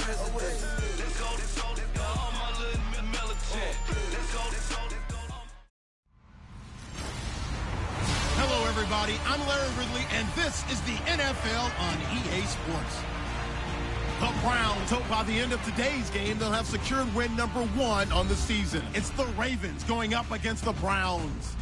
Hello, everybody. I'm Larry Ridley, and this is the NFL on EA Sports. The Browns hope by the end of today's game they'll have secured win number 1 on the season. It's the Ravens going up against the Browns.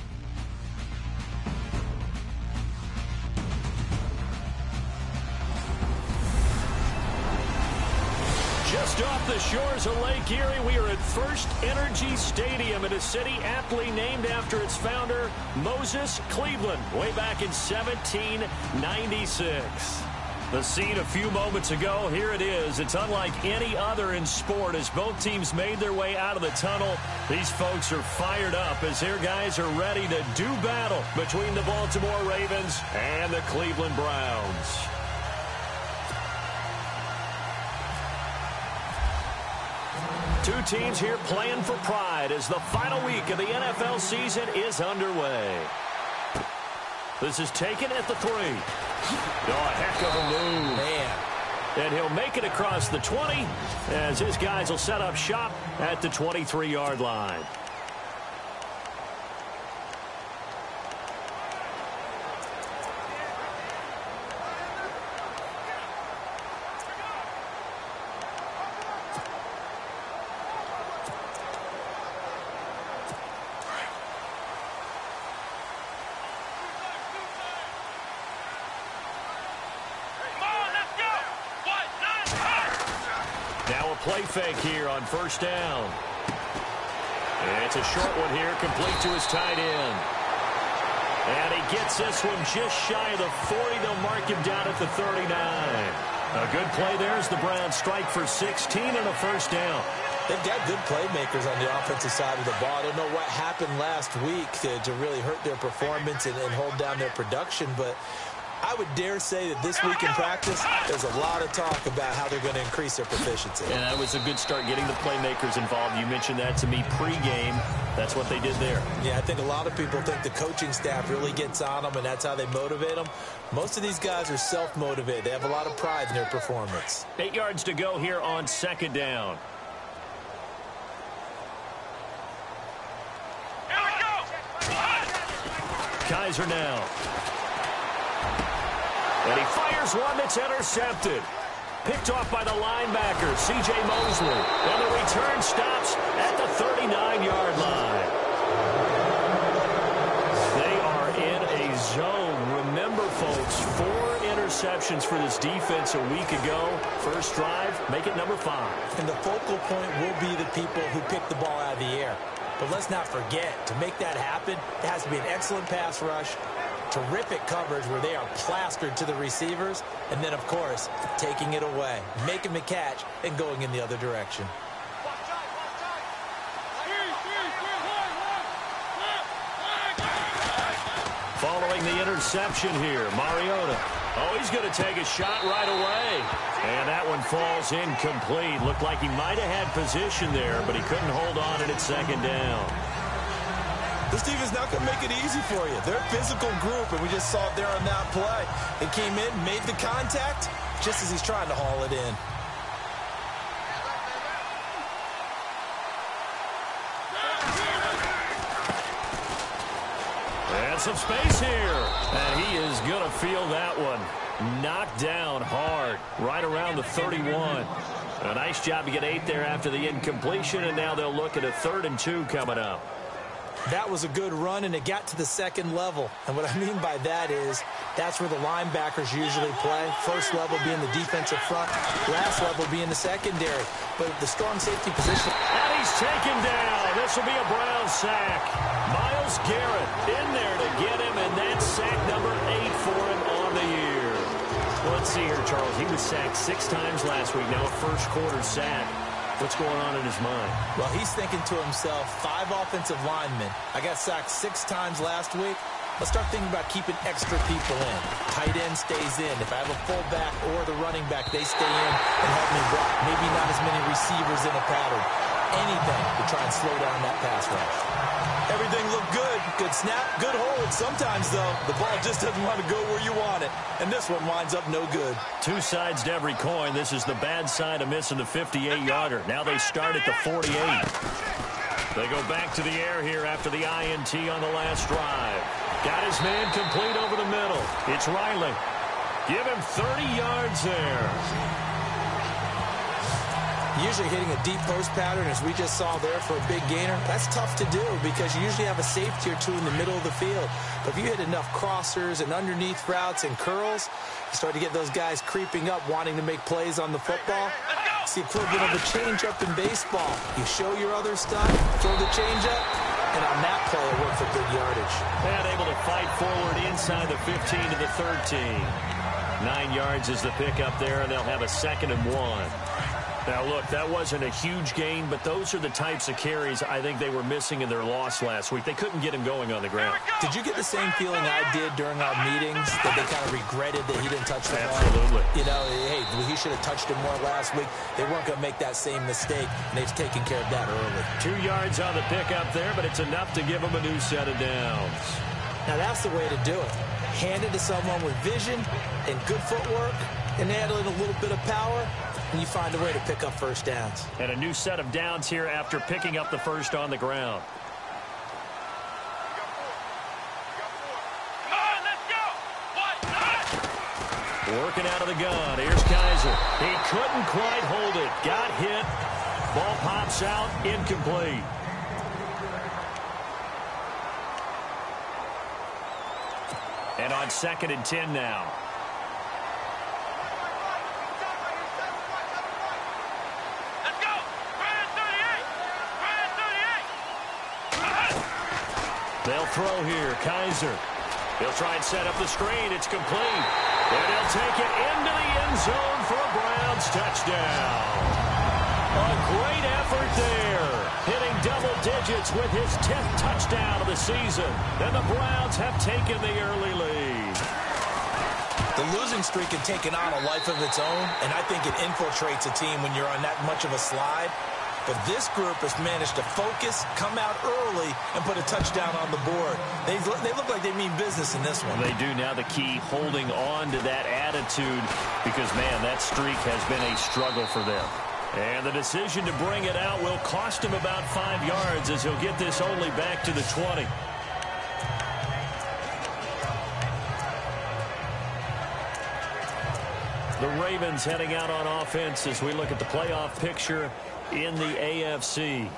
Just off the shores of Lake Erie, we are at First Energy Stadium in a city aptly named after its founder, Moses Cleveland, way back in 1796. The scene a few moments ago, here it is. It's unlike any other in sport as both teams made their way out of the tunnel. These folks are fired up as their guys are ready to do battle between the Baltimore Ravens and the Cleveland Browns. Two teams here playing for pride as the final week of the NFL season is underway. This is taken at the 3. Oh, a heck of a move. Man. And he'll make it across the 20 as his guys will set up shop at the 23-yard line. Play fake here on first down. It's a short one here, complete to his tight end. And he gets this one just shy of the 40. They'll mark him down at the 39. A good play there as the Browns strike for 16 and a first down. They've got good playmakers on the offensive side of the ball. I don't know what happened last week to really hurt their performance and hold down their production, but I would dare say that this week in practice, there's a lot of talk about how they're going to increase their proficiency. And that was a good start getting the playmakers involved. You mentioned that to me pregame. That's what they did there. Yeah, I think a lot of people think the coaching staff really gets on them, and that's how they motivate them. Most of these guys are self-motivated. They have a lot of pride in their performance. 8 yards to go here on second down. Here we go! Kaiser now. And he fires one that's intercepted. Picked off by the linebacker, C.J. Mosley. And the return stops at the 39-yard line. They are in a zone. Remember, folks, 4 interceptions for this defense a week ago. First drive, make it number 5. And the focal point will be the people who pick the ball out of the air. But let's not forget, to make that happen, it has to be an excellent pass rush, terrific coverage where they are plastered to the receivers, and then, of course, taking it away, making the catch, and going in the other direction. Following the interception here, Mariota. Oh, he's going to take a shot right away. And that one falls incomplete. Looked like he might have had position there, but he couldn't hold on at second down. This team is not going to make it easy for you. They're a physical group, and we just saw it there on that play. They came in, made the contact, just as he's trying to haul it in. And some space here. And he is going to feel that one. Knocked down hard, right around the 31. A nice job to get 8 there after the incompletion, and now they'll look at a 3rd and 2 coming up. That was a good run, and it got to the second level. And what I mean by that is that's where the linebackers usually play. First level being the defensive front, last level being the secondary. But the strong safety position. And he's taken down. This will be a Brown sack. Myles Garrett in there to get him, and that's sack number 8 for him on the year. Well, let's see here, Charles. He was sacked 6 times last week. Now a first quarter sack. What's going on in his mind? Well, he's thinking to himself, 5 offensive linemen. I got sacked 6 times last week. Let's start thinking about keeping extra people in. Tight end stays in. If I have a fullback or the running back, they stay in and help me block. Maybe not as many receivers in a pattern. anything to try and slow down that pass rush. Everything looked good. Good snap, good hold. Sometimes, though, the ball just doesn't want to go where you want it. And this one winds up no good. Two sides to every coin. This is the bad side of missing the 58-yarder. Now they start at the 48. They go back to the air here after the INT on the last drive. Got his man complete over the middle. It's Riley. Give him 30 yards there. Usually hitting a deep post pattern, as we just saw there for a big gainer, that's tough to do because you usually have a safety or two in the middle of the field. But if you hit enough crossers and underneath routes and curls, you start to get those guys creeping up, wanting to make plays on the football. It's the equivalent of a changeup in baseball. You show your other stuff, throw the changeup, and on that play, it worked for good yardage. And able to fight forward inside the 15 to the 13. 9 yards is the pickup there, and they'll have a 2nd and 1. Now, look, that wasn't a huge gain, but those are the types of carries I think they were missing in their loss last week. They couldn't get him going on the ground. Did you get the same feeling I did during our meetings, that they kind of regretted that he didn't touch the ball? Absolutely. You know, hey, he should have touched him more last week. They weren't going to make that same mistake, and they've taken care of that early. 2 yards on the pickup there, but it's enough to give them a new set of downs. Now, that's the way to do it. Hand it to someone with vision and good footwork, and add in a little bit of power, and you find a way to pick up first downs. And a new set of downs here after picking up the first on the ground. Come on, let's go. Working out of the gun. Here's Kaiser. He couldn't quite hold it. Got hit. Ball pops out. Incomplete. And on 2nd and 10 now. Let's go. Ryan 38. They'll throw here. Kaiser. He'll try and set up the screen. It's complete. And he'll take it into the end zone for a Browns touchdown. A great effort there. Hitting double digits with his 10th touchdown of the season. And the Browns have taken the early lead. The losing streak had taken on a life of its own, and I think it infiltrates a team when you're on that much of a slide. But this group has managed to focus, come out early, and put a touchdown on the board. They look like they mean business in this one. They do. Now the key, holding on to that attitude, because, man, that streak has been a struggle for them. And the decision to bring it out will cost him about 5 yards, as he'll get this only back to the 20. The Ravens heading out on offense as we look at the playoff picture in the AFC.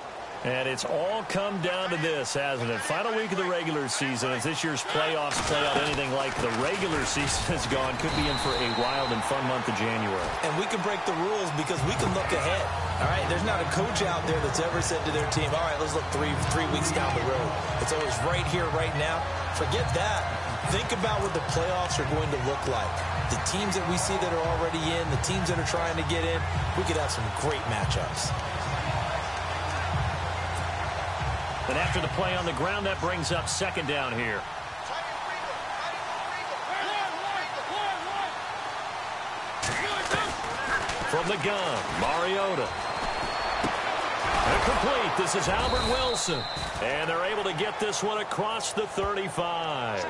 And it's all come down to this, hasn't it? Final week of the regular season. As this year's playoffs play out anything like the regular season has gone, could be in for a wild and fun month of January. And we can break the rules because we can look ahead. All right, there's not a coach out there that's ever said to their team, all right, let's look three weeks down the road. It's always right here, right now. Forget that. Think about what the playoffs are going to look like. The teams that we see that are already in, the teams that are trying to get in, we could have some great matchups. But after the play on the ground, that brings up 2nd down here. From the gun, Mariota. And complete. This is Albert Wilson. And they're able to get this one across the 35.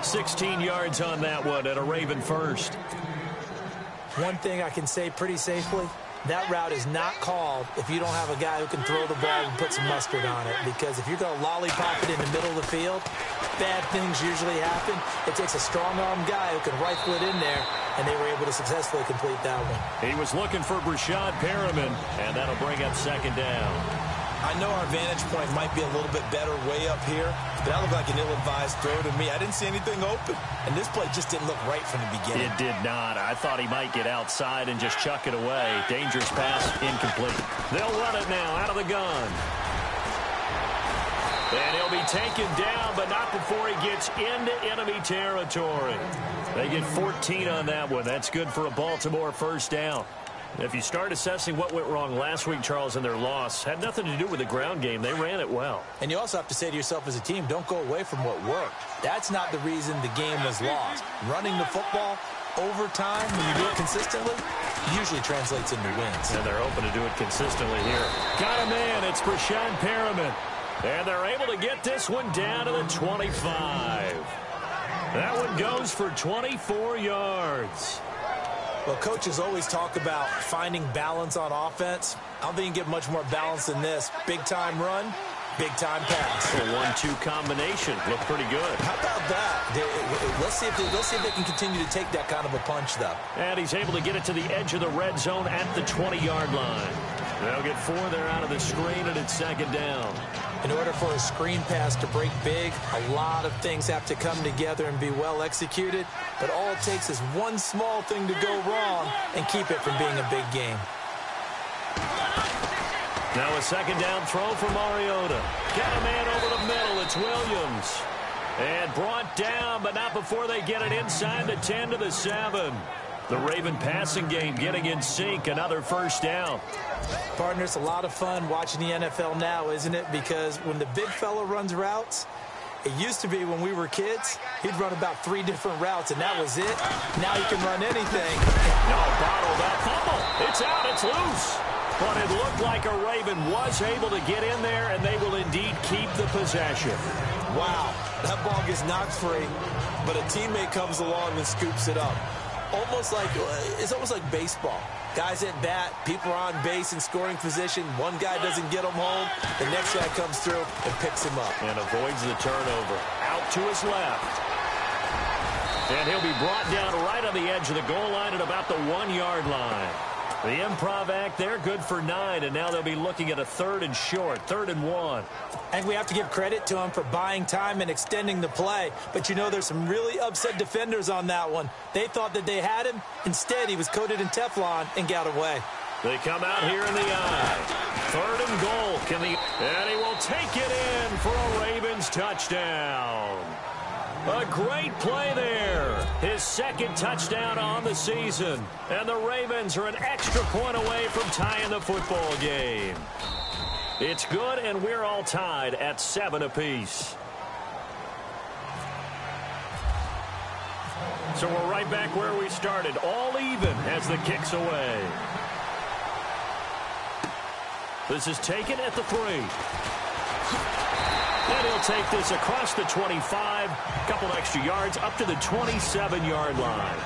16 yards on that one and a Raven first. One thing I can say pretty safely, that route is not called if you don't have a guy who can throw the ball and put some mustard on it. Because if you're going to lollipop it in the middle of the field, bad things usually happen. It takes a strong-arm guy who can rifle it in there, and they were able to successfully complete that one. He was looking for Brashad Perriman, and that'll bring up 2nd down. I know our vantage point might be a little bit better way up here, but that looked like an ill-advised throw to me. I didn't see anything open, and this play just didn't look right from the beginning. It did not. I thought he might get outside and just chuck it away. Dangerous pass, incomplete. They'll run it now out of the gun. And he'll be taken down, but not before he gets into enemy territory. They get 14 on that one. That's good for a Baltimore first down. If you start assessing what went wrong last week, Charles, in their loss, had nothing to do with the ground game. They ran it well. And you also have to say to yourself as a team, don't go away from what worked. That's not the reason the game was lost. Running the football over time, when you do it consistently, usually translates into wins. And they're hoping to do it consistently here. Got a man. It's Brashad Perriman. And they're able to get this one down to the 25. That one goes for 24 yards. Well, coaches always talk about finding balance on offense. I don't think you can get much more balance than this. Big-time run, big-time pass. A 1-2 combination. Looked pretty good. How about that? Let's see if they can continue to take that kind of a punch, though. And he's able to get it to the edge of the red zone at the 20-yard line. They'll get 4 there out of the screen, and it's second down. In order for a screen pass to break big, a lot of things have to come together and be well executed. But all it takes is one small thing to go wrong and keep it from being a big game. Now a second down throw for Mariota. Got a man over the middle. It's Williams. And brought down, but not before they get it inside the 10 to the 7. The Raven passing game getting in sync. Another first down. Partner, it's a lot of fun watching the NFL now, isn't it? Because when the big fella runs routes, it used to be when we were kids, he'd run about 3 different routes, and that was it. Now he can run anything. No, bottled up. Fumble. It's out. It's loose. But it looked like a Raven was able to get in there, and they will indeed keep the possession. Wow, that ball gets knocked free, but a teammate comes along and scoops it up. It's almost like baseball. Guys at bat, people are on base in scoring position. One guy doesn't get him home. The next guy comes through and picks him up. And avoids the turnover. Out to his left. And he'll be brought down right on the edge of the goal line at about the 1-yard line. The improv act there, good for 9, and now they'll be looking at a 3rd and short, 3rd and 1. And we have to give credit to him for buying time and extending the play. But, you know, there's some really upset defenders on that one. They thought that they had him. Instead, he was coated in Teflon and got away. They come out here in the eye. 3rd and goal. And he will take it in for a Ravens touchdown. A great play there. His 2nd touchdown on the season. And the Ravens are an extra point away from tying the football game. It's good, and we're all tied at 7 apiece. So we're right back where we started. All even as the kick's away. This is taken at the 3. And he'll take this across the 25, a couple extra yards, up to the 27-yard line.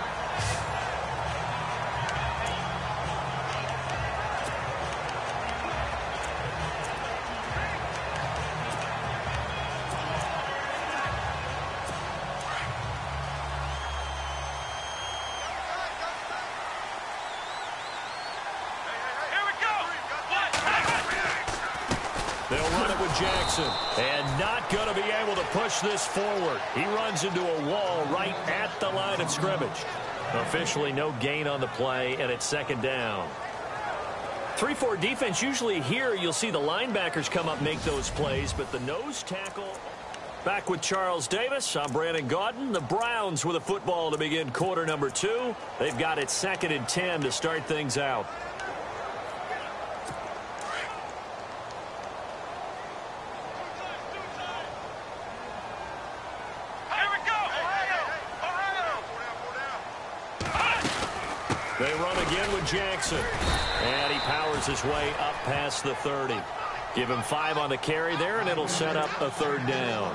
Jackson, and not going to be able to push this forward. He runs into a wall right at the line of scrimmage. Officially no gain on the play, and it's 2nd down. 3-4 defense, usually here you'll see the linebackers come up make those plays, but the nose tackle. Back with Charles Davis, I'm Brandon Gaudin. The Browns with a football to begin quarter number 2. They've got it 2nd and 10 to start things out. They run again with Jackson. And he powers his way up past the 30. Give him 5 on the carry there, and it'll set up a 3rd down.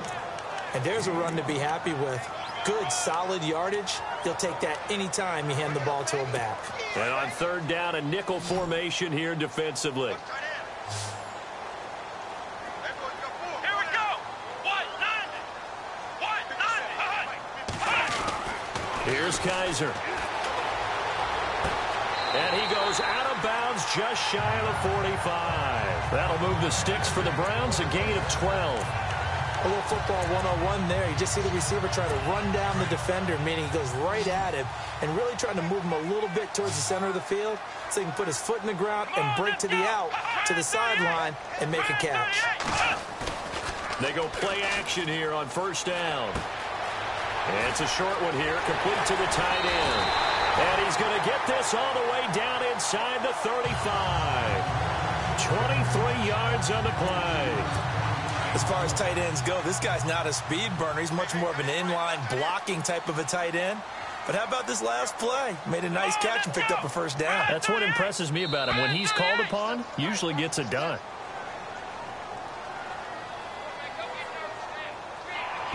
And there's a run to be happy with. Good, solid yardage. He'll take that anytime you hand the ball to a back. And on 3rd down, a nickel formation here defensively. Here we go. 1-9. Here's Kaiser. And he goes out of bounds just shy of the 45. That'll move the sticks for the Browns, a gain of 12. A little football 101 there. You just see the receiver try to run down the defender, meaning he goes right at him and really trying to move him a little bit towards the center of the field so he can put his foot in the ground and break to the out, to the sideline, and make a catch. They go play action here on 1st down. And it's a short one here, complete to the tight end. And he's going to get this all the way down inside the 35. 23 yards on the play. As far as tight ends go, this guy's not a speed burner. He's much more of an inline blocking type of a tight end. But how about this last play? Made a nice catch and picked up a first down. That's what impresses me about him. When he's called upon, usually gets it done.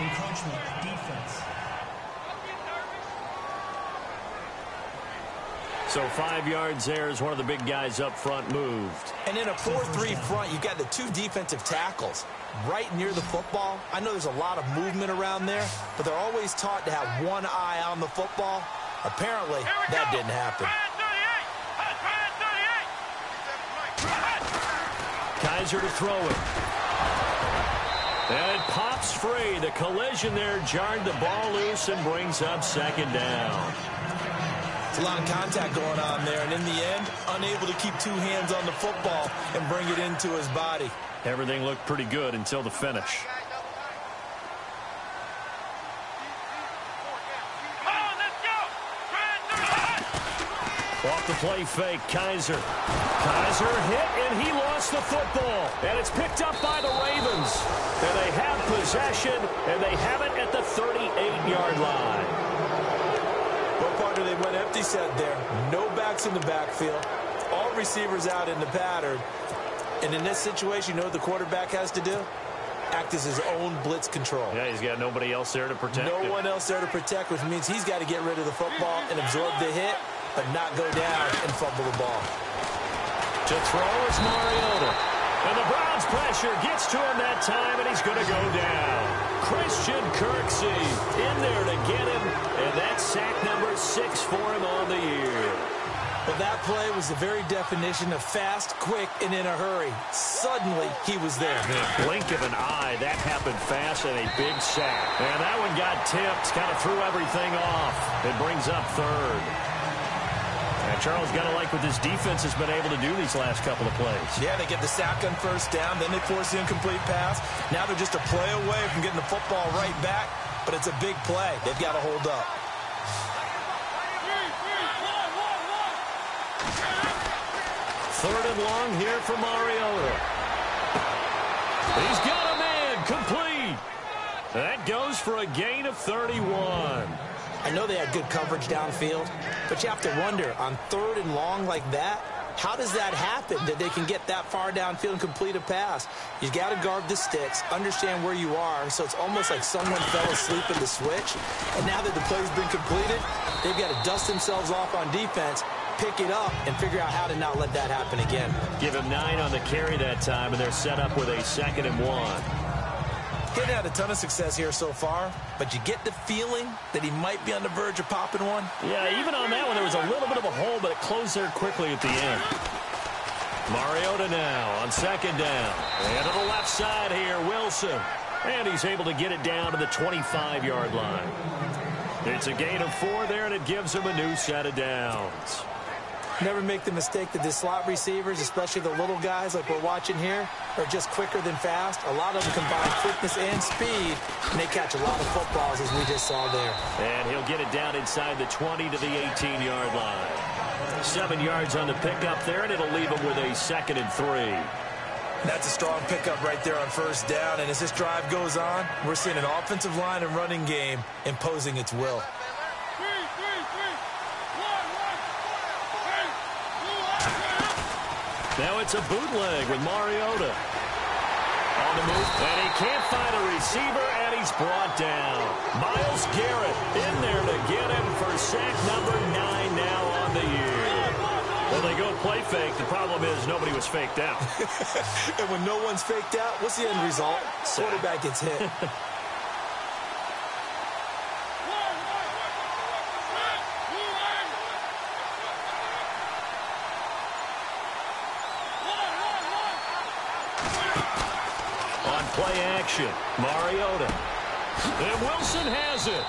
Encroachment defense. So 5 yards there as one of the big guys up front moved. And in a 4-3 front, you've got the 2 defensive tackles right near the football. I know there's a lot of movement around there, but they're always taught to have one eye on the football. Apparently, that didn't happen. Kaiser to throw it. And it pops free. The collision there jarred the ball loose and brings up second down. It's a lot of contact going on there, and in the end, unable to keep 2 hands on the football and bring it into his body. Everything looked pretty good until the finish. Off the play fake, Kaiser. Kaiser hit, and he lost the football. And it's picked up by the Ravens. And they have possession, and they have it at the 38-yard line. Well, partner, they went empty set there. No backs in the backfield. All receivers out in the pattern. And in this situation, you know what the quarterback has to do? Act as his own blitz control. Yeah, he's got nobody else there to protect him. No one else there to protect, which means he's got to get rid of the football and absorb the hit, but not go down and fumble the ball. To throw is Mariota. And the Browns pressure gets to him that time, and he's going to go down. Christian Kirksey in there to get him, and that's sack number 6 for him on the year. Well, that play was the very definition of fast, quick, and in a hurry. Suddenly, he was there. In a blink of an eye, that happened fast and a big sack. And that one got tipped, kind of threw everything off. It brings up third. And Charles got to like what this defense has been able to do these last couple of plays. Yeah, they get the sack on first down, then they force the incomplete pass. Now they're just a play away from getting the football right back, but it's a big play. They've got to hold up. Third and long here for Mariota. He's got a man complete. That goes for a gain of 31. I know they had good coverage downfield, but you have to wonder, on 3rd and long like that, how does that happen that they can get that far downfield and complete a pass? You got to guard the sticks, understand where you are, so it's almost like someone fell asleep in the switch, and now that the play's been completed, they've got to dust themselves off on defense, pick it up, and figure out how to not let that happen again. Give him 9 on the carry that time, and they're set up with a 2nd and 1. He hadn't had a ton of success here so far, but you get the feeling that he might be on the verge of popping one. Yeah, even on that one, there was a little bit of a hole, but it closed there quickly at the end. Mariota now on 2nd down. And to the left side here, Wilson. And he's able to get it down to the 25-yard line. It's a gain of 4 there, and it gives him a new set of downs. Never make the mistake that the slot receivers, especially the little guys like we're watching here, are just quicker than fast. A lot of them combine quickness and speed, and they catch a lot of footballs, as we just saw there. And he'll get it down inside the 20 to the 18-yard line. 7 yards on the pickup there, and it'll leave him with a 2nd and 3. That's a strong pickup right there on first down, and as this drive goes on, we're seeing an offensive line and running game imposing its will. Now it's a bootleg with Mariota. On the move, and he can't find a receiver, and he's brought down. Myles Garrett in there to get him for sack number 9 now on the year. Well, they go play fake. The problem is nobody was faked out. And when no one's faked out, what's the end result? Quarterback gets hit. Play action. Mariota. And Wilson has it.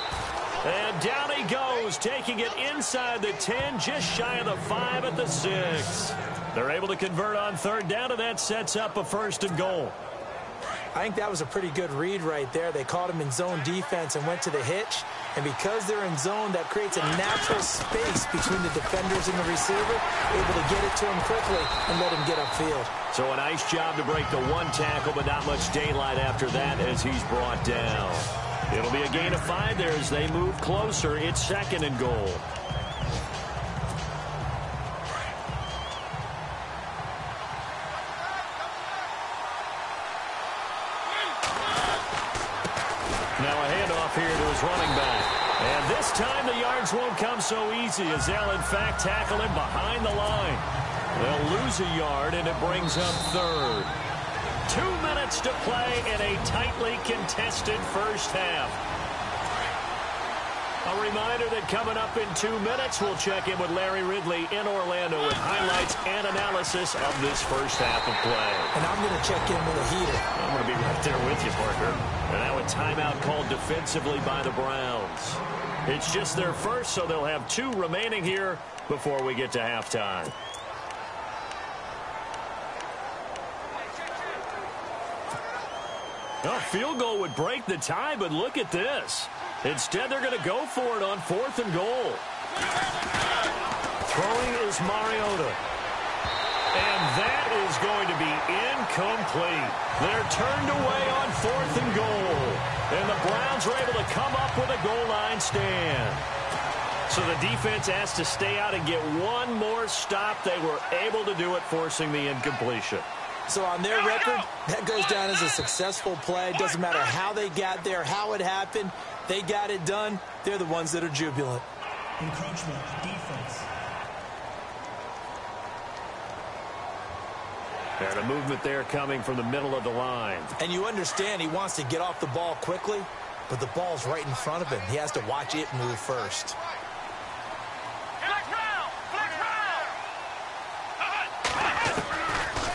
And down he goes, taking it inside the 10, just shy of the 5 at the 6. They're able to convert on 3rd down, and that sets up a 1st and goal. I think that was a pretty good read right there. They caught him in zone defense and went to the hitch. And because they're in zone, that creates a natural space between the defenders and the receiver, able to get it to him quickly and let him get upfield. So a nice job to break the 1 tackle, but not much daylight after that as he's brought down. It'll be a gain of 5 there as they move closer. It's 2nd and goal. Now a handoff here to his running back. And this time the yards won't come so easy as they'll in fact tackle him behind the line. They'll lose a yard and it brings up 3rd. 2 minutes to play in a tightly contested first half. A reminder that coming up in 2 minutes, we'll check in with Larry Ridley in Orlando with highlights and analysis of this first half of play. And I'm going to check in with a heater. I'm going to be right there with you, Parker. And now a timeout called defensively by the Browns. It's just their first, so they'll have 2 remaining here before we get to halftime. A field goal would break the tie, but look at this. Instead, they're going to go for it on 4th and goal. Throwing is Mariota. And that is going to be incomplete. They're turned away on 4th and goal. And the Browns are able to come up with a goal line stand. So the defense has to stay out and get one more stop. They were able to do it, forcing the incompletion. So on their record, that goes down as a successful play. Doesn't matter how they got there, how it happened. They got it done. They're the ones that are jubilant. Encroachment, defense. And a movement there coming from the middle of the line. And you understand he wants to get off the ball quickly, but the ball's right in front of him. He has to watch it move first.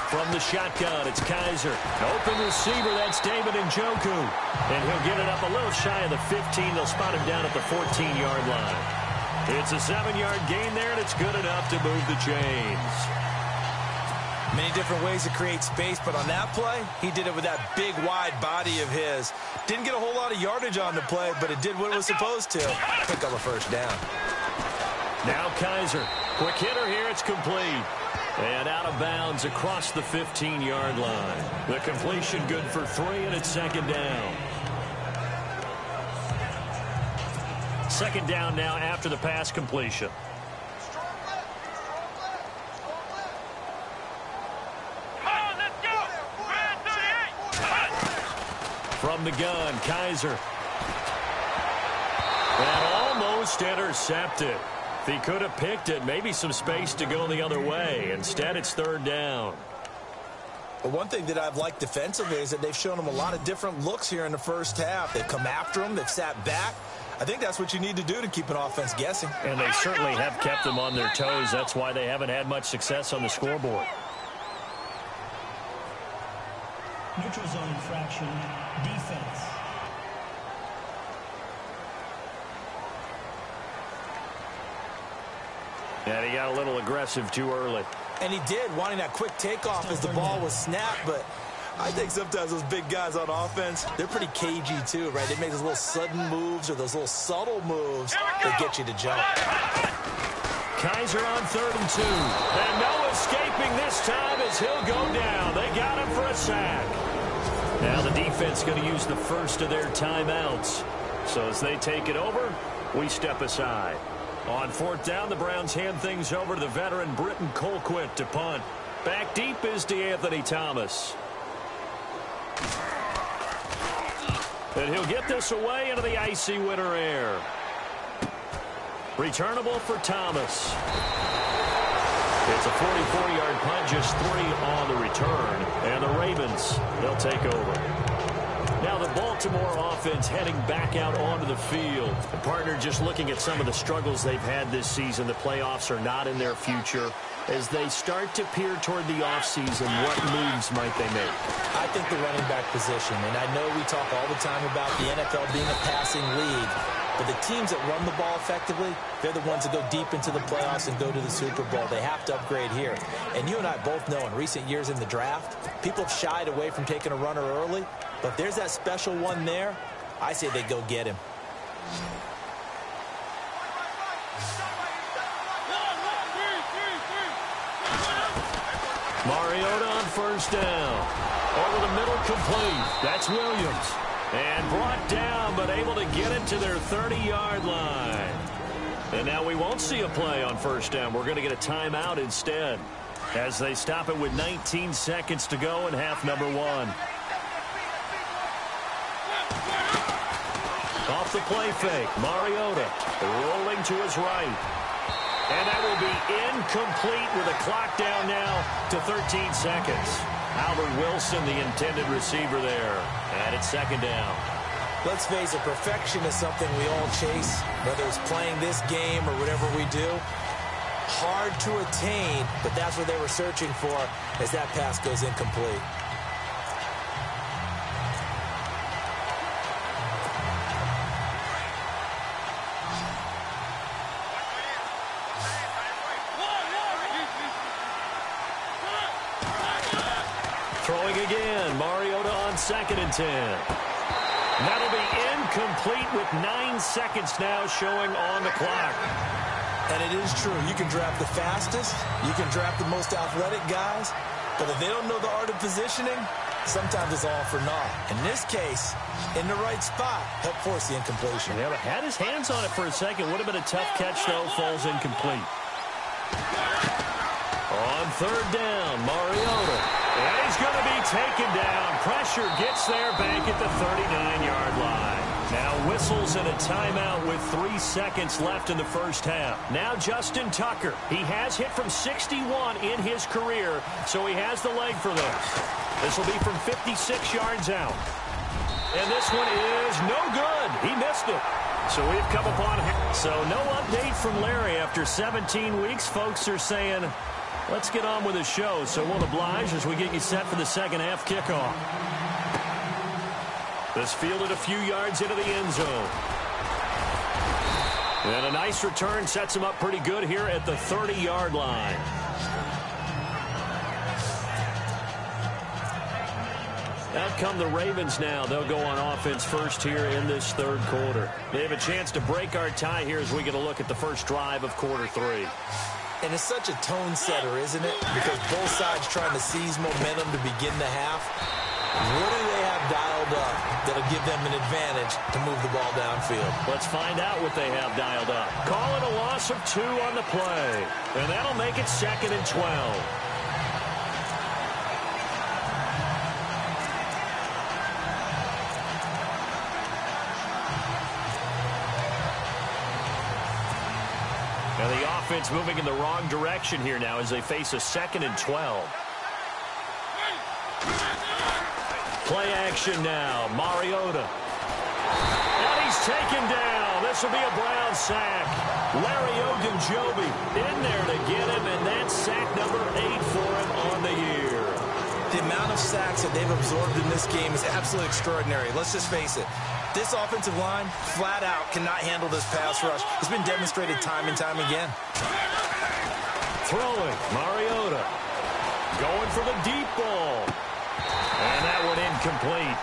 From the shotgun, it's Kaiser. Open receiver, that's David Njoku. And he'll get it up a little shy of the 15. They'll spot him down at the 14-yard line. It's a 7-yard gain there, and it's good enough to move the chains. Many different ways to create space, but on that play, he did it with that big, wide body of his. Didn't get a whole lot of yardage on the play, but it did what it was supposed to. Pick up a first down. Now Kaiser. Quick hitter here, it's complete. And out of bounds across the 15-yard line. The completion good for 3, and it's 2nd down. 2nd down now after the pass completion. From the gun, Kaiser. And almost intercepted. If he could have picked it, maybe some space to go the other way. Instead, it's 3rd down. But one thing that I've liked defensively is that they've shown him a lot of different looks here in the first half. They've come after him. They've sat back. I think that's what you need to do to keep an offense guessing. And they certainly have kept them on their toes. That's why they haven't had much success on the scoreboard. Neutral zone infraction, defense. And he got a little aggressive too early. And he did, wanting that quick takeoff as the ball was snapped. But I think sometimes those big guys on offense, they're pretty cagey too, right? They make those little sudden moves or those little subtle moves that get you to jump. Kaiser on 3rd and 2. And no escaping this time as he'll go down. They got him for a sack. Now the defense going to use the first of their timeouts. So as they take it over, we step aside. On 4th down, the Browns hand things over to the veteran Britton Colquitt to punt. Back deep is DeAnthony Thomas. And he'll get this away into the icy winter air. Returnable for Thomas. It's a 44-yard punt, just 3 on the return. And the Ravens, they'll take over. Now the Baltimore offense heading back out onto the field. The partner just looking at some of the struggles they've had this season. The playoffs are not in their future. As they start to peer toward the offseason, what moves might they make? I think the running back position, and I know we talk all the time about the NFL being a passing league, but the teams that run the ball effectively, they're the ones that go deep into the playoffs and go to the Super Bowl. They have to upgrade here. And you and I both know in recent years in the draft, people have shied away from taking a runner early, but if there's that special one there, I say they go get him. Mariota on 1st down. Over the middle, complete. That's Williams. And brought down, but able to get it to their 30-yard line. And now we won't see a play on first down. We're going to get a timeout instead, as they stop it with 19 seconds to go in half number 1. Off the play fake, Mariota rolling to his right. And that will be incomplete with a clock down now to 13 seconds. Albert Wilson, the intended receiver there. And it's second down. Let's face it, perfection is something we all chase, whether it's playing this game or whatever we do. Hard to attain, but that's what they were searching for as that pass goes incomplete. Throwing again, Mariota on 2nd and 10. That'll be incomplete with 9 seconds now showing on the clock. And it is true. You can draft the fastest. You can draft the most athletic guys. But if they don't know the art of positioning, sometimes it's all for naught. In this case, in the right spot, helped force the incompletion. Yeah, but had his hands on it for a second. Would have been a tough catch, though. Falls incomplete. On 3rd down, Mariota. And he's going to be taken down. Pressure gets there back at the 39-yard line. Now whistles and a timeout with 3 seconds left in the first half. Now Justin Tucker. He has hit from 61 in his career, so he has the leg for this. This will be from 56 yards out. And this one is no good. He missed it. So we've come upon him. So no update from Larry after 17 weeks. Folks are saying, let's get on with the show. So we'll oblige as we get you set for the second half kickoff. This fielded a few yards into the end zone. And a nice return sets him up pretty good here at the 30-yard line. Out come the Ravens now. They'll go on offense first here in this 3rd quarter. They have a chance to break our tie here as we get a look at the first drive of quarter 3. And it's such a tone setter, isn't it? Because both sides trying to seize momentum to begin the half. What do they have dialed up that'll give them an advantage to move the ball downfield? Let's find out what they have dialed up. Call it a loss of 2 on the play. And that'll make it 2nd and 12. Now the offense moving in the wrong direction here now as they face a 2nd and 12. Play action now. Mariota. And he's taken down. This will be a Brown sack. Larry Ogunjobi in there to get him, and that's sack number 8 for him on the year. The amount of sacks that they've absorbed in this game is absolutely extraordinary. Let's just face it. This offensive line, flat out, cannot handle this pass rush. It's been demonstrated time and time again. Throwing, Mariota. Going for the deep ball. And that one incomplete.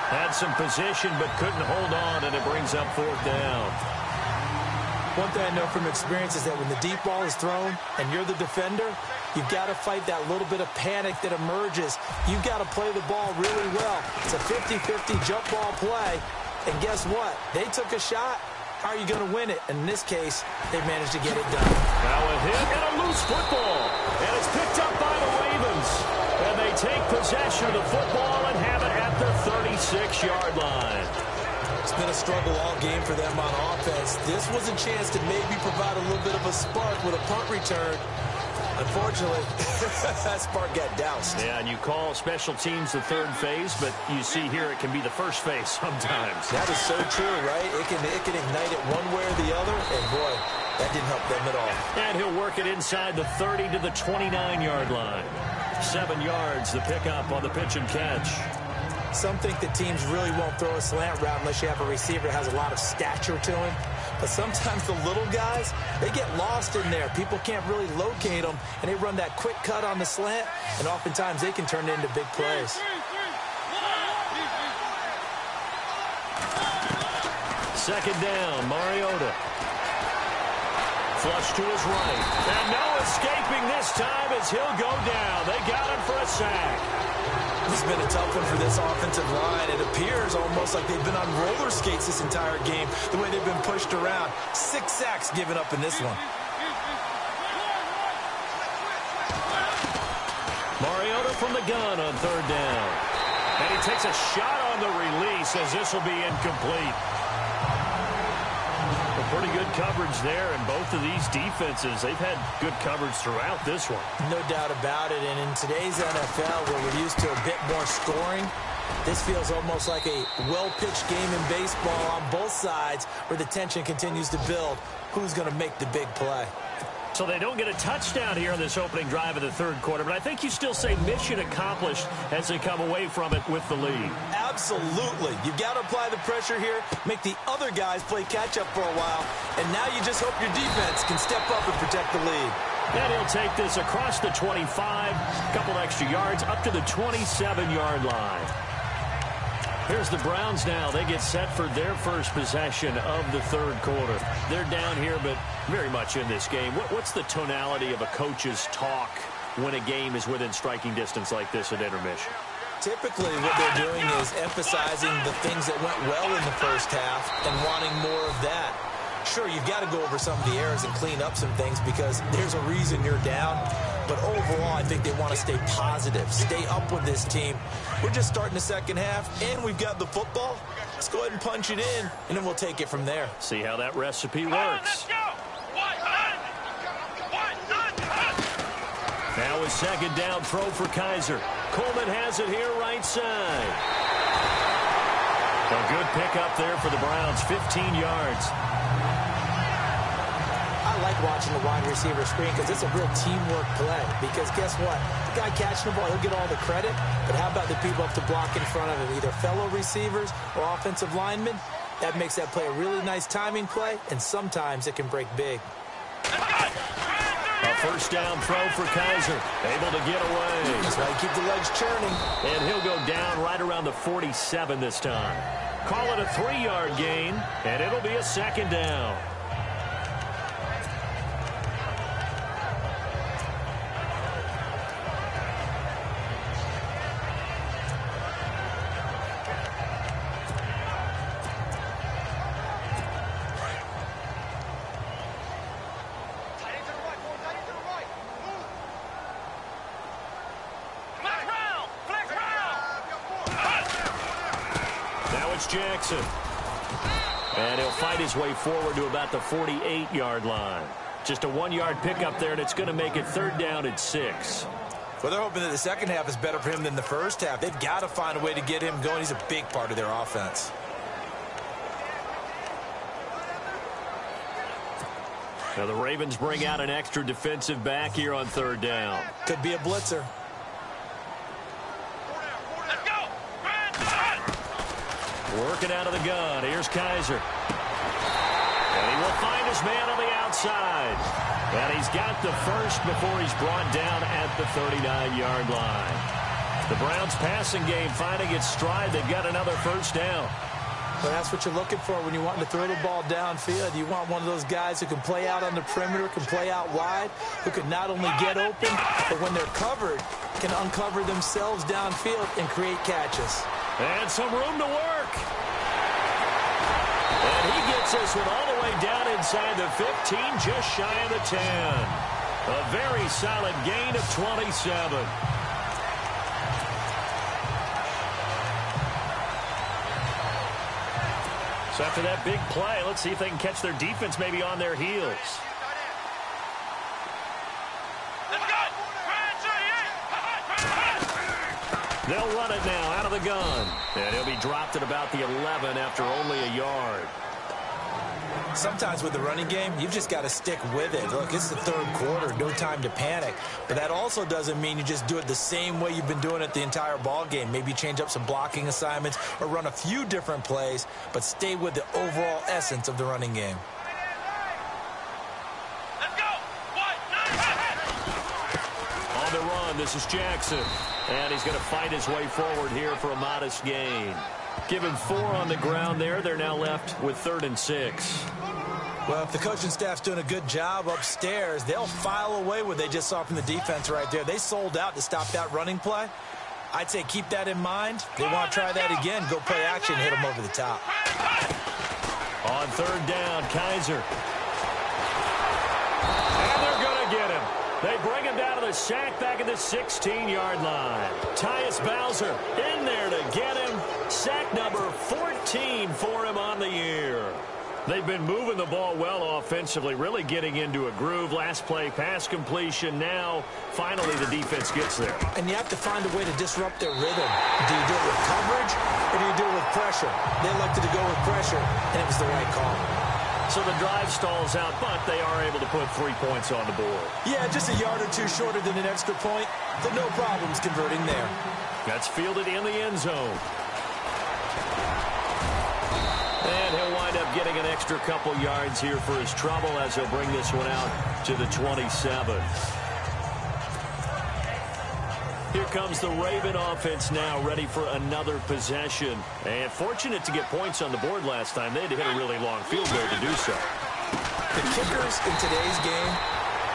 Had some position but couldn't hold on, and it brings up 4th down. One thing I know from experience is that when the deep ball is thrown and you're the defender, you've got to fight that little bit of panic that emerges. You've got to play the ball really well. It's a 50-50 jump ball play. And guess what? They took a shot. How are you going to win it? In this case, they managed to get it done. Now a hit and a loose football. And it's picked up by the Ravens. And they take possession of the football and have it at the 36-yard line. It's been a struggle all game for them on offense. This was a chance to maybe provide a little bit of a spark with a punt return. Unfortunately, that spark got doused. Yeah, and you call special teams the 3rd phase, but you see here it can be the 1st phase sometimes. That is so true, right? It can ignite it one way or the other, and boy, that didn't help them at all. And he'll work it inside the 30 to the 29-yard line. 7 yards, the pickup on the pitch and catch. Some think that teams really won't throw a slant route unless you have a receiver that has a lot of stature to him. But sometimes the little guys, they get lost in there. People can't really locate them, and they run that quick cut on the slant, and oftentimes they can turn it into big plays. Second down, Mariota. Flush to his right. And no escaping this time as he'll go down. They got him for a sack. This has been a tough one for this offensive line. It appears almost like they've been on roller skates this entire game, the way they've been pushed around. 6 sacks given up in this one. Mariota from the gun on third down. And he takes a shot on the release as this will be incomplete. Pretty good coverage there, and both of these defenses, they've had good coverage throughout this one. No doubt about it, and in today's NFL, where we're used to a bit more scoring, this feels almost like a well-pitched game in baseball on both sides where the tension continues to build. Who's going to make the big play? So they don't get a touchdown here in this opening drive of the third quarter, but I think you still say mission accomplished as they come away from it with the lead. Absolutely. You've got to apply the pressure here, make the other guys play catch-up for a while, and now you just hope your defense can step up and protect the lead. And he'll take this across the 25, a couple extra yards, up to the 27-yard line. Here's the Browns now. They get set for their first possession of the third quarter. They're down here, but very much in this game. What's the tonality of a coach's talk when a game is within striking distance like this at intermission? Typically, what they're doing is emphasizing the things that went well in the first half and wanting more of that. Sure, you've got to go over some of the errors and clean up some things because there's a reason you're down. But overall, I think they want to stay positive, stay up with this team. We're just starting the second half, and we've got the football. Let's go ahead and punch it in, and then we'll take it from there. See how that recipe works. Now a second down throw for Kaiser. Coleman has it here right side. A good pickup there for the Browns, 15 yards. I like watching the wide receiver screen because it's a real teamwork play. Because guess what? The guy catching the ball, he'll get all the credit. But how about the people up to block in front of him, either fellow receivers or offensive linemen? That makes that play a really nice timing play, and sometimes it can break big. A first down throw for Kaiser. Able to get away. That's why you keep the legs churning. And he'll go down right around the 47 this time. Call it a 3-yard gain, and it'll be a second down. Jackson. And he'll fight his way forward to about the 48-yard line. Just a 1-yard pickup there, and it's going to make it third down at 6. Well, they're hoping that the second half is better for him than the first half. They've got to find a way to get him going. He's a big part of their offense. Now the Ravens bring out an extra defensive back here on third down. Could be a blitzer. Working out of the gun. Here's Kaiser. And he will find his man on the outside. And he's got the first before he's brought down at the 39-yard line. The Browns passing game finding its stride. They've got another first down. Well, that's what you're looking for when you want to throw the ball downfield. You want one of those guys who can play out on the perimeter, can play out wide, who can not only get open, but when they're covered, can uncover themselves downfield and create catches. And some room to work. And he gets this one all the way down inside the 15, just shy of the 10. A very solid gain of 27. So after that big play, let's see if they can catch their defense maybe on their heels. They'll run it now out of the gun. And he'll be dropped at about the 11 after only a yard. Sometimes with the running game, you've just got to stick with it. Look, it's the third quarter, no time to panic. But that also doesn't mean you just do it the same way you've been doing it the entire ball game. Maybe change up some blocking assignments or run a few different plays, but stay with the overall essence of the running game. On the run, this is Jackson. And he's going to fight his way forward here for a modest gain. Give him 4 on the ground there. They're now left with 3rd and 6. Well, if the coaching staff's doing a good job upstairs, they'll file away what they just saw from the defense right there. They sold out to stop that running play. I'd say keep that in mind. They want to try that again. Go play action, hit them over the top. On third down, Kaiser. And they're going to get him. They bring him down to the sack back at the 16-yard line. Tyus Bowser in there to get him. Sack number 14 for him on the year. They've been moving the ball well offensively, really getting into a groove. Last play, pass completion. Now, finally, the defense gets there. And you have to find a way to disrupt their rhythm. Do you do it with coverage, or do you do it with pressure? They elected to go with pressure, and it was the right call. So the drive stalls out, but they are able to put 3 points on the board. Yeah, just a yard or two shorter than an extra point, but no problems converting there. That's fielded in the end zone. And he'll wind up getting an extra couple yards here for his trouble as he'll bring this one out to the 27. Here comes the Raven offense now, ready for another possession. And fortunate to get points on the board last time. They had to hit a really long field goal to do so. The kickers in today's game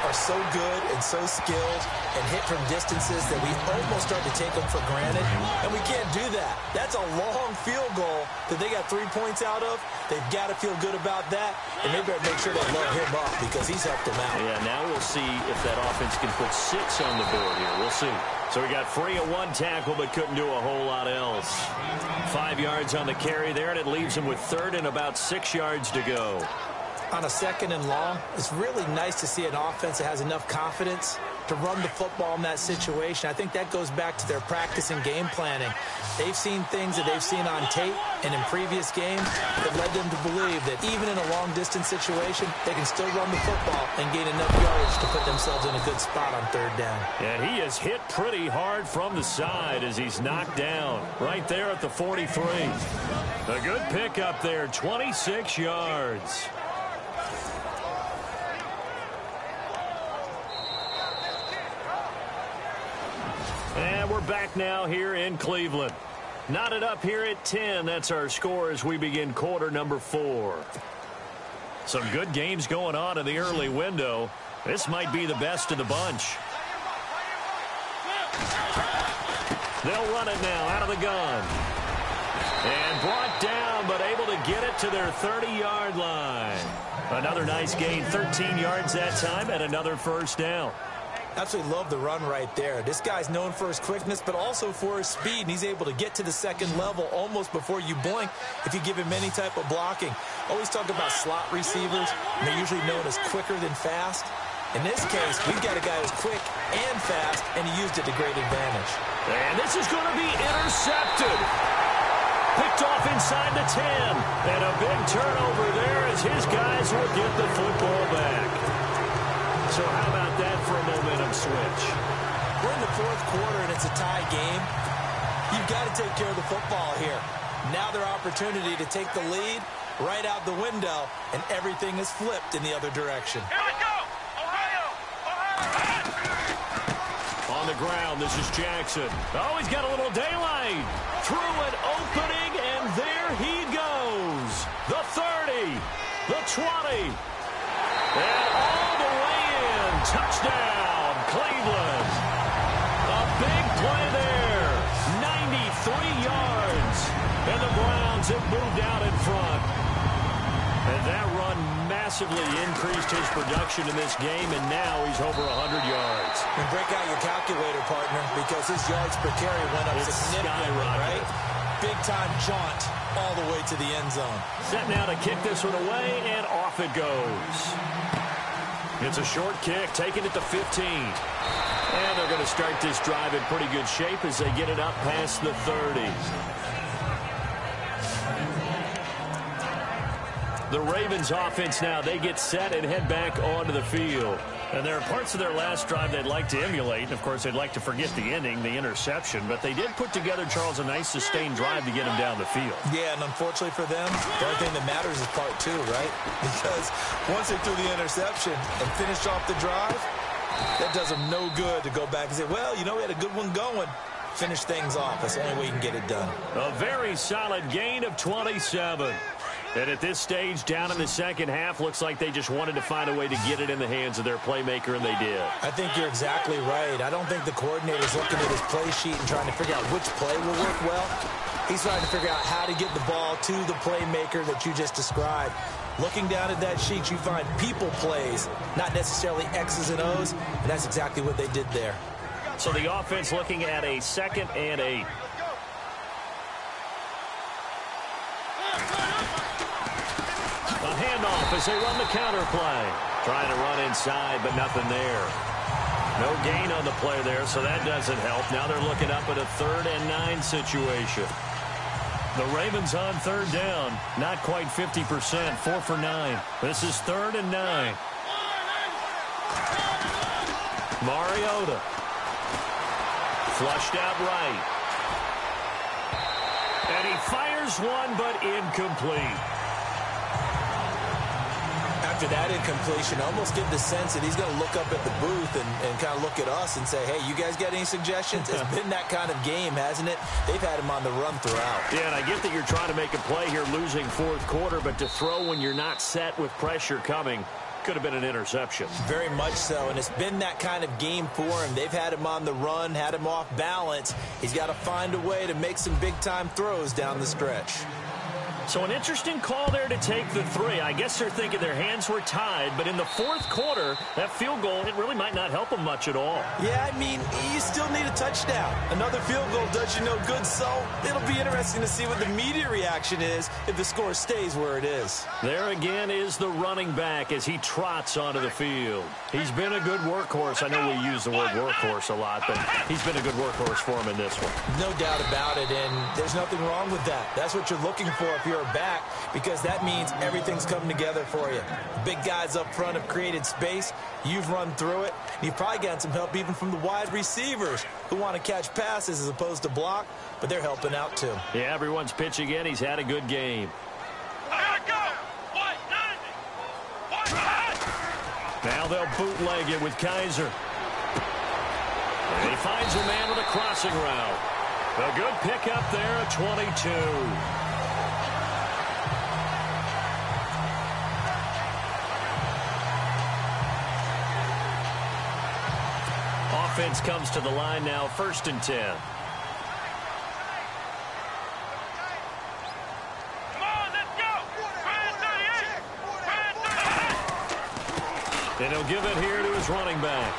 are so good and so skilled and hit from distances that we almost start to take them for granted, and we can't do that. That's a long field goal that they got 3 points out of. They've got to feel good about that, and they better make sure they load him up because he's helped them out. Yeah, now we'll see if that offense can put 6 on the board here. We'll see. So we got free of 1 tackle, but couldn't do a whole lot else. 5 yards on the carry there, and it leaves him with third and about 6 yards to go. On a second and long, it's really nice to see an offense that has enough confidence to run the football in that situation. I think that goes back to their practice and game planning. They've seen things that they've seen on tape and in previous games that led them to believe that even in a long-distance situation, they can still run the football and gain enough yardage to put themselves in a good spot on third down. And he is hit pretty hard from the side as he's knocked down right there at the 43. A good pickup there, 26 yards. And we're back now here in Cleveland. Knotted up here at 10. That's our score as we begin quarter number 4. Some good games going on in the early window. This might be the best of the bunch. They'll run it now out of the gun. And brought down, but able to get it to their 30-yard line. Another nice gain, 13 yards that time, and another first down. Absolutely love the run right there. This guy's known for his quickness, but also for his speed, and he's able to get to the second level almost before you blink if you give him any type of blocking. Always talk about slot receivers, and they're usually known as quicker than fast. In this case, we've got a guy who's quick and fast, and he used it to great advantage. And this is going to be intercepted. Picked off inside the 10. And a big turnover there as his guys will get the football back. So how about that for a momentum switch? We're in the fourth quarter, and it's a tie game. You've got to take care of the football here. Now their opportunity to take the lead right out the window, and everything is flipped in the other direction. Here we go! Ohio! On the ground, this is Jackson. Oh, he's got a little daylight. Through an opening, and there he goes. The 30, the 20, and all the way in. Touchdown, Cleveland. A big play there. 93 yards. And the Browns have moved out in front. And that run massively increased his production in this game, and now he's over 100 yards. And break out your calculator, partner, because his yards per carry went up significantly, right? Big-time jaunt all the way to the end zone. Set now to kick this one away, and off it goes. It's a short kick, taking it to 15. And they're going to start this drive in pretty good shape as they get it up past the 30. The Ravens offense now, they get set and head back onto the field. And there are parts of their last drive they'd like to emulate. And, of course, they'd like to forget the ending, the interception. But they did put together, Charles, a nice sustained drive to get them down the field. Yeah, and unfortunately for them, the only thing that matters is part 2, right? Because once they threw the interception and finished off the drive, that does them no good to go back and say, well, you know, we had a good one going. Finish things off. That's the only way you can get it done. A very solid gain of 27. And at this stage, down in the second half, looks like they just wanted to find a way to get it in the hands of their playmaker, and they did. I think you're exactly right. I don't think the coordinator's looking at his play sheet and trying to figure out which play will work well. He's trying to figure out how to get the ball to the playmaker that you just described. Looking down at that sheet, you find people plays, not necessarily X's and O's, and that's exactly what they did there. So the offense looking at a 2nd and 8. A handoff as they run the counter play. Trying to run inside, but nothing there. No gain on the play there, so that doesn't help. Now they're looking up at a 3rd and 9 situation. The Ravens on 3rd down. Not quite 50%, 4 for 9. This is 3rd and 9. Mariota. Flushed out right. And he fires one, but incomplete. After that incompletion, I almost get the sense that he's going to look up at the booth and kind of look at us and say, hey, you guys got any suggestions? It's been that kind of game, hasn't it? They've had him on the run throughout. Yeah, and I get that you're trying to make a play here losing 4th quarter, but to throw when you're not set with pressure coming could have been an interception. Very much so, and it's been that kind of game for him. They've had him on the run, had him off balance. He's got to find a way to make some big-time throws down the stretch. So an interesting call there to take the 3. I guess they're thinking their hands were tied, but in the 4th quarter, that field goal, it really might not help them much at all. Yeah, I mean, you still need a touchdown. Another field goal does you no good, so it'll be interesting to see what the media reaction is if the score stays where it is. There again is the running back as he trots onto the field. He's been a good workhorse. I know we use the word workhorse a lot, but he's been a good workhorse for him in this one. No doubt about it, and there's nothing wrong with that. That's what you're looking for if you're back, because that means everything's coming together for you. Big guys up front have created space. You've run through it. You've probably gotten some help even from the wide receivers who want to catch passes as opposed to block, but they're helping out too. Yeah, everyone's pitching in. He's had a good game. Now they'll bootleg it with Kaiser. And he finds a man with a crossing route. A good pickup there at 22. Offense comes to the line now, 1st and 10. Come on, let's go. And he'll give it here to his running back.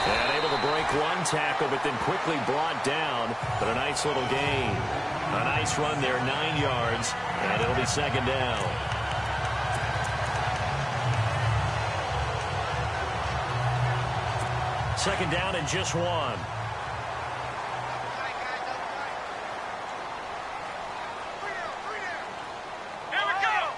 And able to break one tackle, but then quickly brought down. But a nice little gain. A nice run there, 9 yards. And it'll be 2nd down. Second down and just 1. Here we go.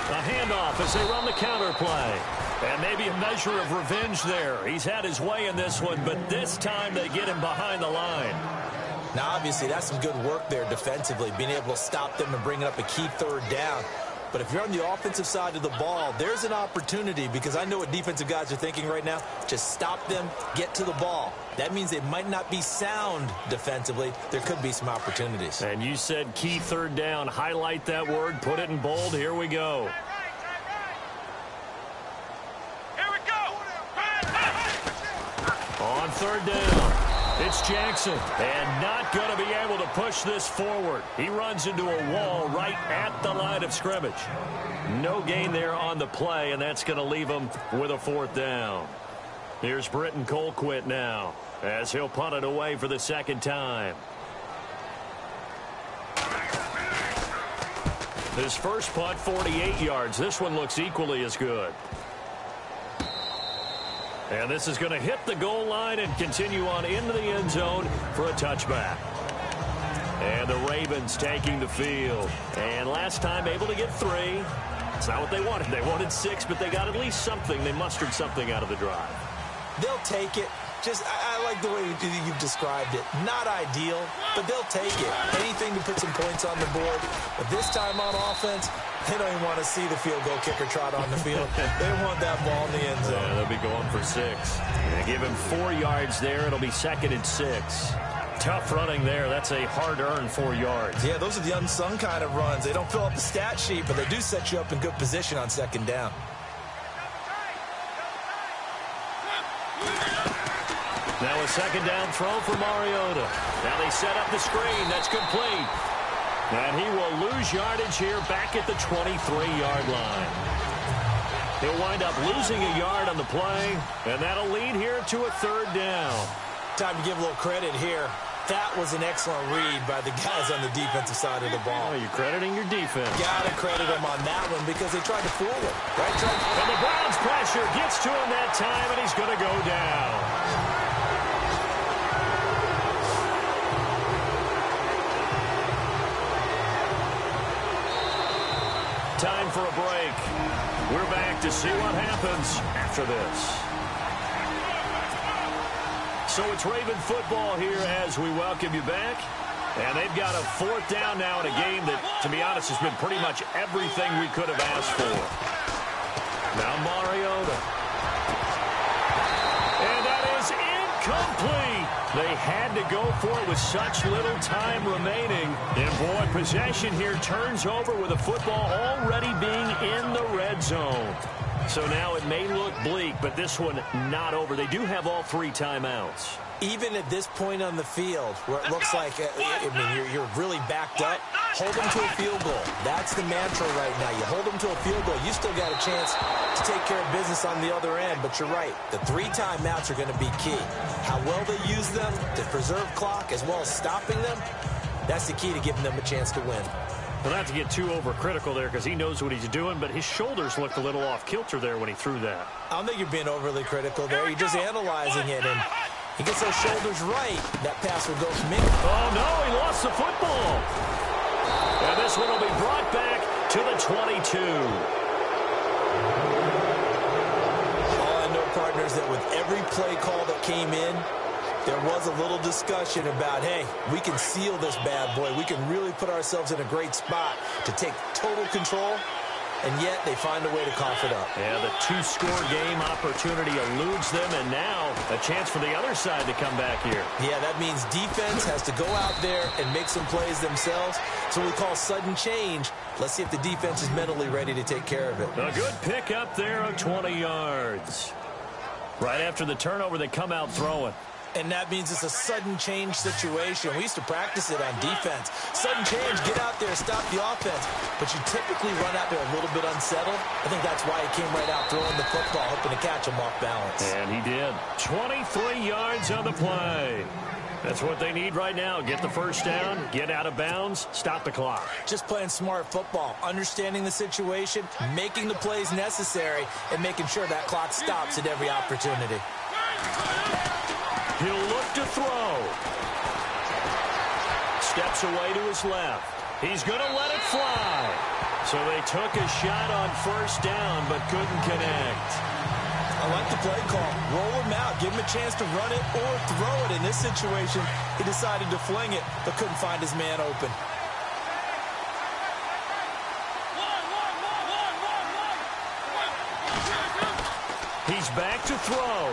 A handoff as they run the counter play. And maybe a measure of revenge there. He's had his way in this one, but this time they get him behind the line. Now, obviously, that's some good work there defensively, being able to stop them and bring up a key 3rd down. But if you're on the offensive side of the ball, there's an opportunity, because I know what defensive guys are thinking right now. Just stop them, get to the ball. That means they might not be sound defensively. There could be some opportunities. And you said key 3rd down. Highlight that word. Put it in bold. Here we go. Here we go. On 3rd down. It's Jackson, and not going to be able to push this forward. He runs into a wall right at the line of scrimmage. No gain there on the play, and that's going to leave him with a 4th down. Here's Britton Colquitt now, as he'll punt it away for the 2nd time. His first punt, 48 yards. This one looks equally as good. And this is going to hit the goal line and continue on into the end zone for a touchback. And the Ravens taking the field. And last time able to get 3. It's not what they wanted. They wanted 6, but they got at least something. They mustered something out of the drive. They'll take it. Just, I like the way you've described it. Not ideal, but they'll take it. Anything to put some points on the board. But this time on offense, they don't even want to see the field goal kicker trot on the field. They want that ball in the end zone. Yeah, they'll be going for 6. They give him 4 yards there. It'll be 2nd and 6. Tough running there. That's a hard-earned 4 yards. Yeah, those are the unsung kind of runs. They don't fill up the stat sheet, but they do set you up in good position on second down. Now a second down throw for Mariota. Now they set up the screen. That's complete. And he will lose yardage here back at the 23-yard line. He'll wind up losing a yard on the play, and that'll lead here to a third down. Time to give a little credit here. That was an excellent read by the guys on the defensive side of the ball. Oh, you're crediting your defense. Gotta credit them on that one because they tried to fool him. Right? And the Browns pressure gets to him that time, and he's going to go down. Time for a break. We're back to see what happens after this. So it's Raven football here as we welcome you back. And they've got a fourth down now in a game that, to be honest, has been pretty much everything we could have asked for. Now Mariota. And that is incomplete. They had to go for it with such little time remaining. And boy, possession here turns over with the football already being in the red zone. So now it may look bleak, but this one not over. They do have all 3 timeouts. Even at this point on the field, where it looks like you're really backed up, hold them to a field goal. That's the mantra right now. You hold them to a field goal. You still got a chance to take care of business on the other end, but you're right. The 3 timeouts are going to be key. How well they use them to preserve clock as well as stopping them, that's the key to giving them a chance to win. Well, not to get too overcritical there because he knows what he's doing, but his shoulders looked a little off kilter there when he threw that. I don't think you're being overly critical there. You're just analyzing it, and he gets those shoulders right. That pass will go from Oh, no, he lost the football. And this one will be brought back to the 22. All I know, partners, that with every play call that came in, there was a little discussion about, hey, we can seal this bad boy. We can really put ourselves in a great spot to take total control, and yet they find a way to cough it up. Yeah, the 2-score game opportunity eludes them, and now a chance for the other side to come back here. Yeah, that means defense has to go out there and make some plays themselves. So we call sudden change. Let's see if the defense is mentally ready to take care of it. A good pick up there of 20 yards. Right after the turnover, they come out throwing. And that means it's a sudden change situation. We used to practice it on defense. Sudden change, get out there, stop the offense. But you typically run out there a little bit unsettled. I think that's why he came right out throwing the football, hoping to catch him off balance. And he did. 23 yards on the play. That's what they need right now. Get the first down, get out of bounds, stop the clock. Just playing smart football, understanding the situation, making the plays necessary, and making sure that clock stops at every opportunity. He'll look to throw. Steps away to his left. He's going to let it fly. So they took a shot on first down, but couldn't connect. I like the play call. Roll him out. Give him a chance to run it or throw it. In this situation, he decided to fling it, but couldn't find his man open. He's back to throw.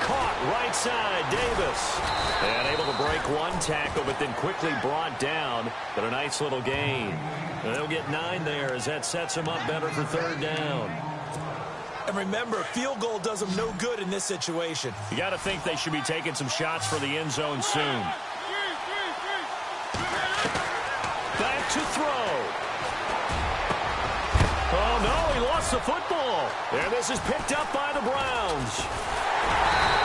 Caught right side, Davis. And able to break one tackle, but then quickly brought down. But a nice little gain. And they'll get 9 there as that sets him up better for third down. And remember, field goal does them no good in this situation. You got to think they should be taking some shots for the end zone soon. Back to throw. Oh, no, he lost the football. And this is picked up by the Browns.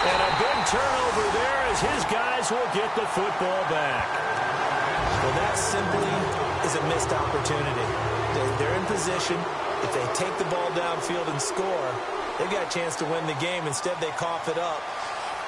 And a big turnover there as his guys will get the football back. Well, that simply is a missed opportunity. They're in position. If they take the ball downfield and score, they've got a chance to win the game. Instead, they cough it up.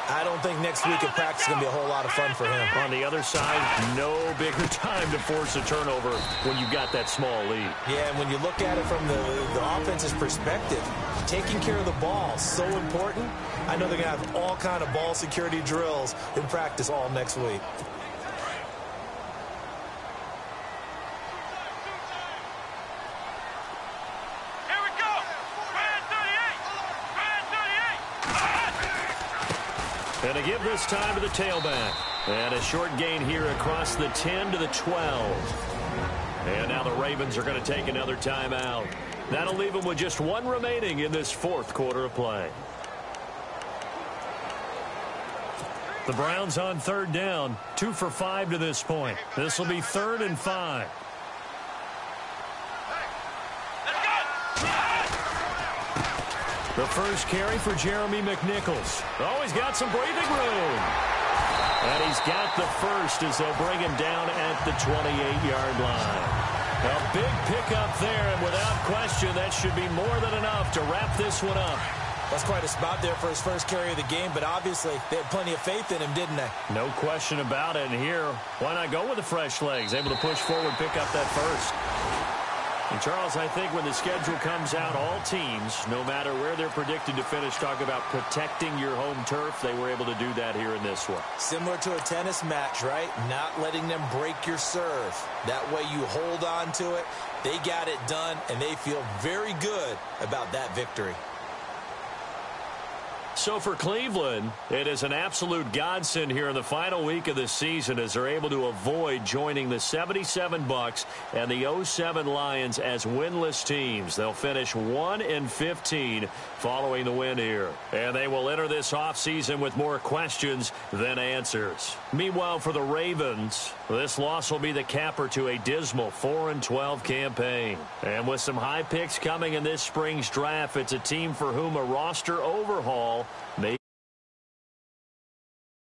I don't think next week at practice is going to be a whole lot of fun for him. On the other side, no bigger time to force a turnover when you've got that small lead. Yeah, and when you look at it from the offense's perspective, taking care of the ball is so important. I know they're going to have all kind of ball security drills in practice all next week. And to give this time to the tailback. And a short gain here across the 10 to the 12. And now the Ravens are going to take another timeout. That'll leave them with just one remaining in this fourth quarter of play. The Browns on third down, 2 for 5 to this point. This will be 3rd and 5. The first carry for Jeremy McNichols. Oh, he's got some breathing room. And he's got the first as they'll bring him down at the 28-yard line. A big pickup there, and without question, that should be more than enough to wrap this one up. That's quite a spot there for his first carry of the game, but obviously they had plenty of faith in him, didn't they? No question about it. And here, why not go with the fresh legs? Able to push forward, pick up that first. And Charles, I think when the schedule comes out, all teams, no matter where they're predicted to finish, talk about protecting your home turf. They were able to do that here in this one. Similar to a tennis match, right? Not letting them break your serve. That way you hold on to it. They got it done, and they feel very good about that victory. So for Cleveland, it is an absolute godsend here in the final week of the season as they're able to avoid joining the 77 Bucks and the 07 Lions as winless teams. They'll finish 1-15 following the win here. And they will enter this offseason with more questions than answers. Meanwhile, for the Ravens, this loss will be the capper to a dismal 4-12 campaign. And with some high picks coming in this spring's draft, it's a team for whom a roster overhaul may